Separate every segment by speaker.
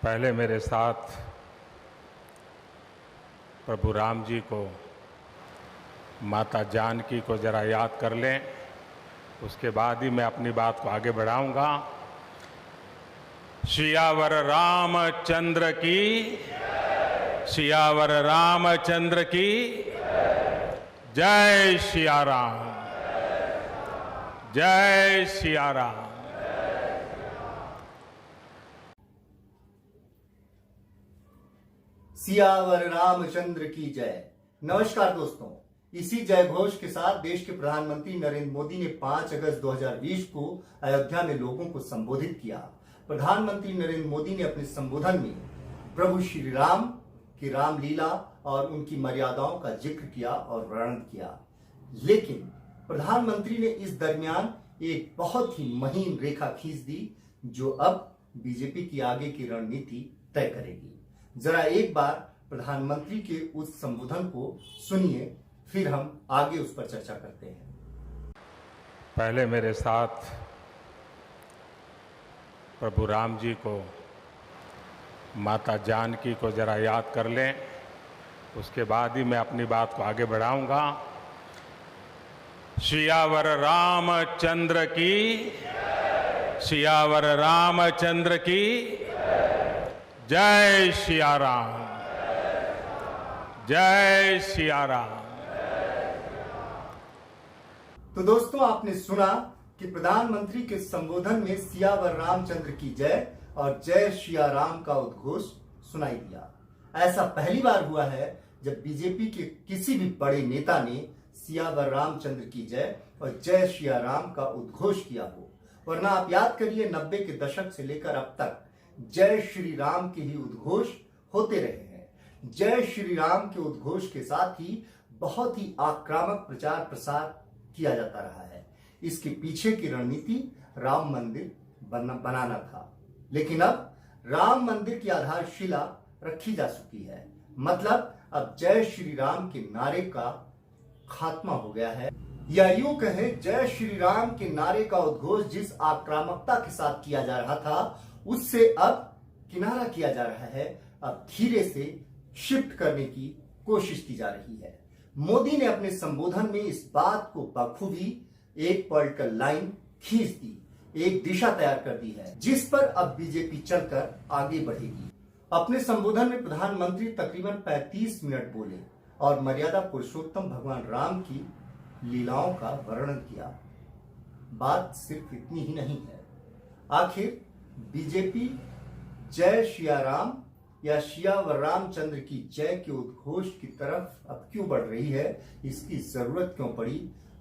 Speaker 1: पहले मेरे साथ प्रभु राम जी को, माता जानकी को जरा याद कर लें, उसके बाद ही मैं अपनी बात को आगे बढ़ाऊंगा। सियावर रामचंद्र की, सियावर रामचंद्र की जय सिया राम, जय सिया राम।
Speaker 2: सियावर रामचंद्र की जय। नमस्कार दोस्तों, इसी जय घोष के साथ देश के प्रधानमंत्री नरेंद्र मोदी ने 5 अगस्त 2020 को अयोध्या में लोगों को संबोधित किया। प्रधानमंत्री नरेंद्र मोदी ने अपने संबोधन में प्रभु श्री राम की रामलीला और उनकी मर्यादाओं का जिक्र किया और वर्णन किया, लेकिन प्रधानमंत्री ने इस दरमियान एक बहुत ही महीन रेखा खींच दी जो अब बीजेपी की आगे की रणनीति तय करेगी। जरा एक बार प्रधानमंत्री के उस संबोधन को सुनिए, फिर हम आगे उस पर चर्चा करते हैं।
Speaker 1: पहले मेरे साथ प्रभु राम जी को, माता जानकी को जरा याद कर लें, उसके बाद ही मैं अपनी बात को आगे बढ़ाऊंगा। सियावर रामचंद्र की, सियावर रामचंद्र की जय सिया राम, जय सिया राम।
Speaker 2: तो दोस्तों, आपने सुना कि प्रधानमंत्री के संबोधन में सियावर रामचंद्र की जय और जय सिया राम का उद्घोष सुनाई दिया। ऐसा पहली बार हुआ है जब बीजेपी के किसी भी बड़े नेता ने सियावर रामचंद्र की जय और जय सिया राम का उद्घोष किया हो। वरना आप याद करिए, 90 के दशक से लेकर अब तक जय श्री राम के ही उद्घोष होते रहे हैं। जय श्री राम के उद्घोष के साथ ही बहुत ही आक्रामक प्रचार प्रसार किया जाता रहा है। इसके पीछे की रणनीति राम मंदिर बनाना था, लेकिन अब राम मंदिर की आधारशिला रखी जा चुकी है। मतलब अब जय श्री राम के नारे का खात्मा हो गया है, या यूं कहे, जय श्री राम के नारे का उद्घोष जिस आक्रामकता के साथ किया जा रहा था, उससे अब किनारा किया जा रहा है। अब धीरे से शिफ्ट करने की कोशिश की जा रही है। मोदी ने अपने संबोधन में इस बात को बखूबी एक पॉलिटिकल लाइन खींच दी, एक दिशा तैयार कर दी है, जिस पर अब बीजेपी चलकर आगे बढ़ेगी। अपने संबोधन में प्रधानमंत्री तकरीबन 35 मिनट बोले और मर्यादा पुरुषोत्तम भगवान राम की लीलाओं का वर्णन किया। बात सिर्फ इतनी ही नहीं है। आखिर बीजेपी जय सिया राम या सियावर रामचंद्र की जय के उद्घोष की तरफ अब क्यों बढ़ रही है, इसकी जरूरत क्यों पड़ी,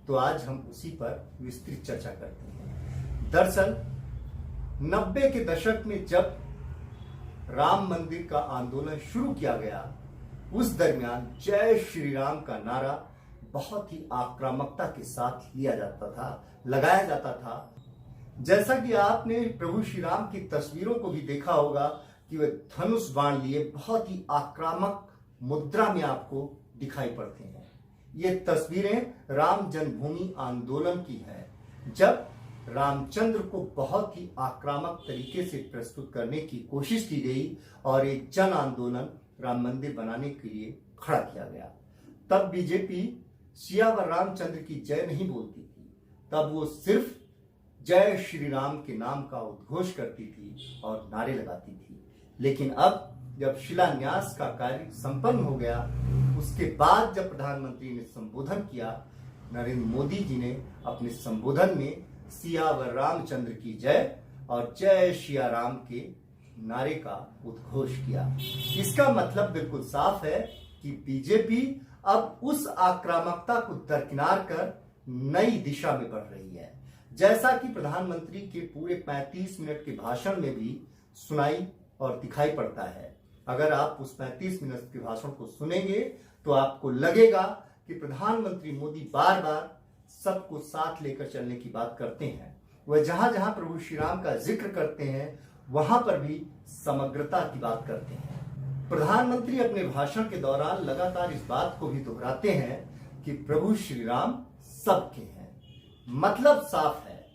Speaker 2: तो आज हम उसी पर विस्तृत चर्चा करते हैं। दरअसल 90 के दशक में जब राम मंदिर का आंदोलन शुरू किया गया, उस दरमियान जय श्री राम का नारा बहुत ही आक्रामकता के साथ लिया जाता था, लगाया जाता था। जैसा कि आपने प्रभु श्री राम की तस्वीरों को भी देखा होगा कि वे धनुष बाण लिए बहुत ही आक्रामक मुद्रा में आपको दिखाई पड़ते हैं। ये तस्वीरें राम जन्मभूमि आंदोलन की हैं, जब रामचंद्र को बहुत ही आक्रामक तरीके से प्रस्तुत करने की कोशिश की गई और एक जन आंदोलन राम मंदिर बनाने के लिए खड़ा किया गया। तब बीजेपी सियावर रामचंद्र की जय नहीं बोलती थी, तब वो सिर्फ जय श्री राम के नाम का उद्घोष करती थी और नारे लगाती थी। लेकिन अब जब शिलान्यास का कार्य संपन्न हो गया, उसके बाद जब प्रधानमंत्री ने संबोधन किया, नरेंद्र मोदी जी ने अपने संबोधन में सियावर रामचंद्र की जय और जय सिया राम के नारे का उद्घोष किया। इसका मतलब बिल्कुल साफ है कि बीजेपी अब उस आक्रामकता को दरकिनार कर नई दिशा में बढ़ रही है, जैसा कि प्रधानमंत्री के पूरे 35 मिनट के भाषण में भी सुनाई और दिखाई पड़ता है। अगर आप उस 35 मिनट के भाषण को सुनेंगे तो आपको लगेगा कि प्रधानमंत्री मोदी बार बार सबको साथ लेकर चलने की बात करते हैं। वह जहां जहां प्रभु श्री राम का जिक्र करते हैं, वहां पर भी समग्रता की बात करते हैं। प्रधानमंत्री अपने भाषण के दौरान लगातार इस बात को भी दोहराते हैं कि प्रभु श्री राम सबके हैं। मतलब साफ है,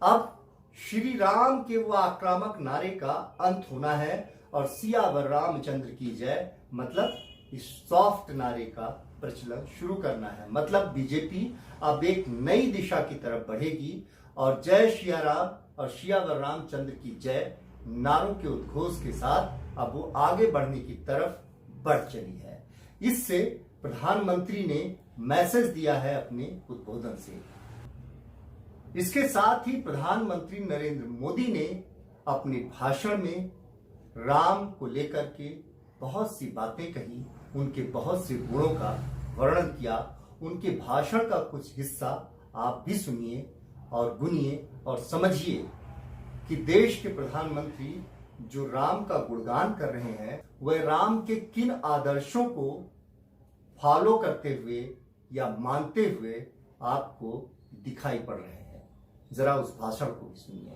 Speaker 2: अब श्री राम के वो आक्रामक नारे का अंत होना है और सियावर रामचंद्र की जय मतलब इस सॉफ्ट नारे का प्रचलन शुरू करना है। मतलब बीजेपी अब एक नई दिशा की तरफ बढ़ेगी और जय सिया राम और सियावर रामचंद्र की जय नारों के उद्घोष के साथ अब वो आगे बढ़ने की तरफ बढ़ चली है। इससे प्रधानमंत्री ने मैसेज दिया है अपने उद्बोधन से। इसके साथ ही प्रधानमंत्री नरेंद्र मोदी ने अपने भाषण में राम को लेकर के बहुत सी बातें कही, उनके बहुत से गुणों का वर्णन किया। उनके भाषण का कुछ हिस्सा आप भी सुनिए और गुनिए और समझिए कि देश के प्रधानमंत्री जो राम का गुणगान कर रहे हैं वह राम के किन आदर्शों को फॉलो करते हुए या मानते हुए आपको दिखाई पड़ रहे हैं। जरा उस भाषण को भी सुनिए।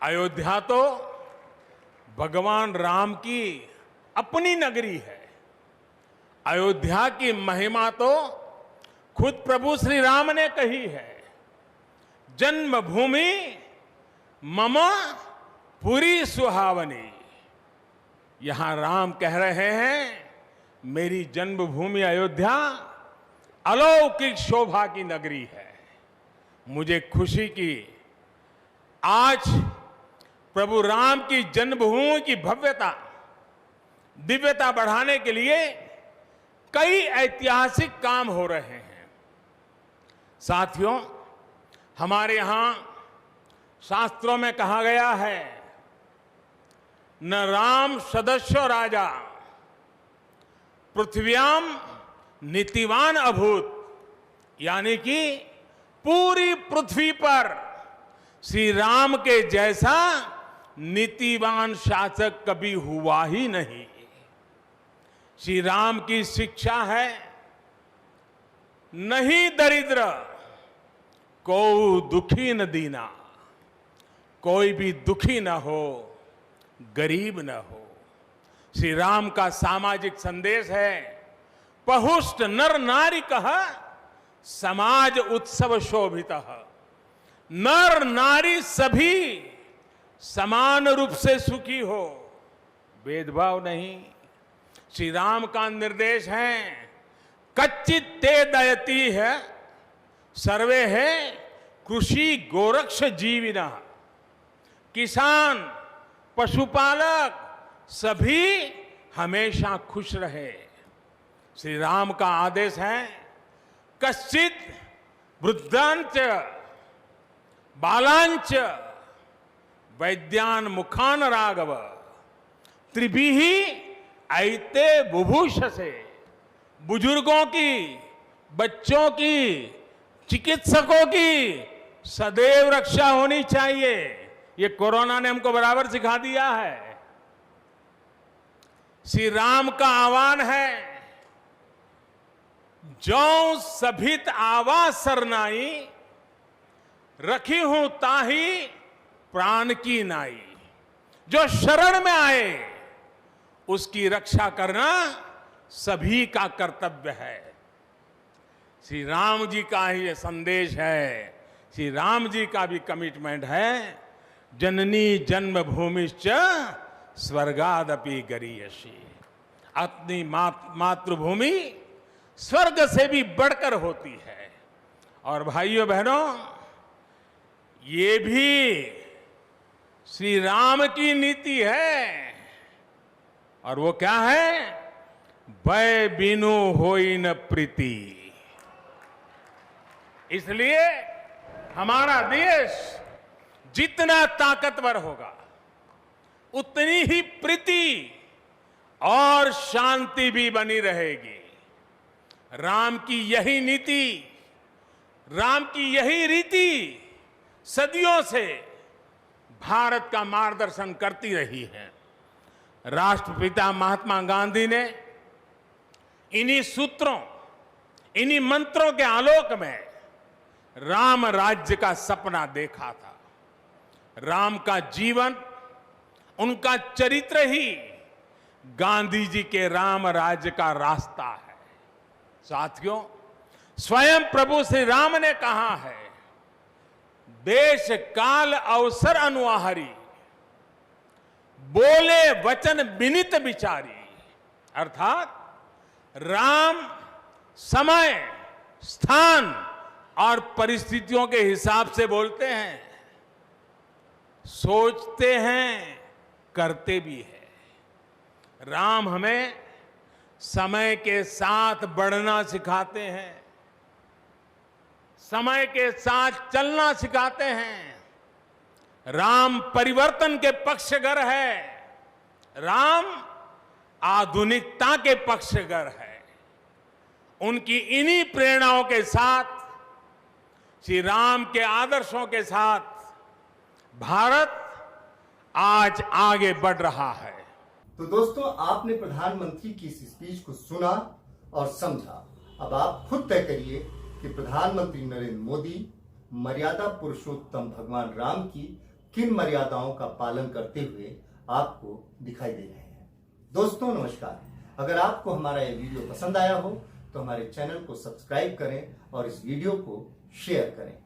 Speaker 1: अयोध्या तो भगवान राम की अपनी नगरी है। अयोध्या की महिमा तो खुद प्रभु श्री राम ने कही है। जन्मभूमि मम पुरी सुहावनी। यहां राम कह रहे हैं मेरी जन्मभूमि अयोध्या अलौकिक शोभा की नगरी है। मुझे खुशी की आज प्रभु राम की जन्मभूमि की भव्यता दिव्यता बढ़ाने के लिए कई ऐतिहासिक काम हो रहे हैं। साथियों, हमारे यहां शास्त्रों में कहा गया है न राम सदस्यो राजा पृथ्व्याम नीतिवान अभूत। यानी कि पूरी पृथ्वी पर श्री राम के जैसा नीतिवान शासक कभी हुआ ही नहीं। श्री राम की शिक्षा है नहीं दरिद्र को दुखी न दीना। कोई भी दुखी न हो, गरीब न हो। श्री राम का सामाजिक संदेश है पहुष्ट नर नारी कह समाज उत्सव शोभित। नर नारी सभी समान रूप से सुखी हो, भेदभाव नहीं। श्री राम का निर्देश है कच्चित ते दयती है सर्वे है कृषि गोरक्ष जीविना। किसान पशुपालक सभी हमेशा खुश रहे। श्री राम का आदेश है कश्चित वृद्धांच बालांच वैद्यान मुखान राघव त्रिभिः ऐते बुभूष से। बुजुर्गों की, बच्चों की, चिकित्सकों की सदैव रक्षा होनी चाहिए। ये कोरोना ने हमको बराबर सिखा दिया है। श्री राम का आह्वान है जो सभित आवास सरनाई रखी हूं ताही प्राण की नाई। जो शरण में आए उसकी रक्षा करना सभी का कर्तव्य है। श्री राम जी का ही ये संदेश है। श्री राम जी का भी कमिटमेंट है जननी जन्मभूमिश्च स्वर्गादपि गरीयसी। अपनी मातृभूमि स्वर्ग से भी बढ़कर होती है। और भाइयों बहनों, ये भी श्री राम की नीति है। और वो क्या है? भय बिनु होई न प्रीति। इसलिए हमारा देश जितना ताकतवर होगा उतनी ही प्रीति और शांति भी बनी रहेगी। राम की यही नीति, राम की यही रीति सदियों से भारत का मार्गदर्शन करती रही है। राष्ट्रपिता महात्मा गांधी ने इन्हीं सूत्रों, इन्हीं मंत्रों के आलोक में राम राज्य का सपना देखा था। राम का जीवन, उनका चरित्र ही गांधी जी के राम राज्य का रास्ता है। साथियों, स्वयं प्रभु श्री राम ने कहा है देश काल अवसर अनुआहारी, बोले वचन विनित विचारी। अर्थात राम समय, स्थान और परिस्थितियों के हिसाब से बोलते हैं, सोचते हैं, करते भी हैं। राम हमें समय के साथ बढ़ना सिखाते हैं, समय के साथ चलना सिखाते हैं। राम परिवर्तन के पक्षगर है, राम आधुनिकता के पक्षगर है। उनकी इन्हीं प्रेरणाओं के साथ, श्री राम के आदर्शों के साथ भारत आज आगे बढ़ रहा है।
Speaker 2: तो दोस्तों, आपने प्रधानमंत्री की इस स्पीच को सुना और समझा। अब आप खुद तय करिए कि प्रधानमंत्री नरेंद्र मोदी मर्यादा पुरुषोत्तम भगवान राम की किन मर्यादाओं का पालन करते हुए आपको दिखाई दे रहे हैं। दोस्तों नमस्कार। अगर आपको हमारा यह वीडियो पसंद आया हो तो हमारे चैनल को सब्सक्राइब करें और इस वीडियो को शेयर करें।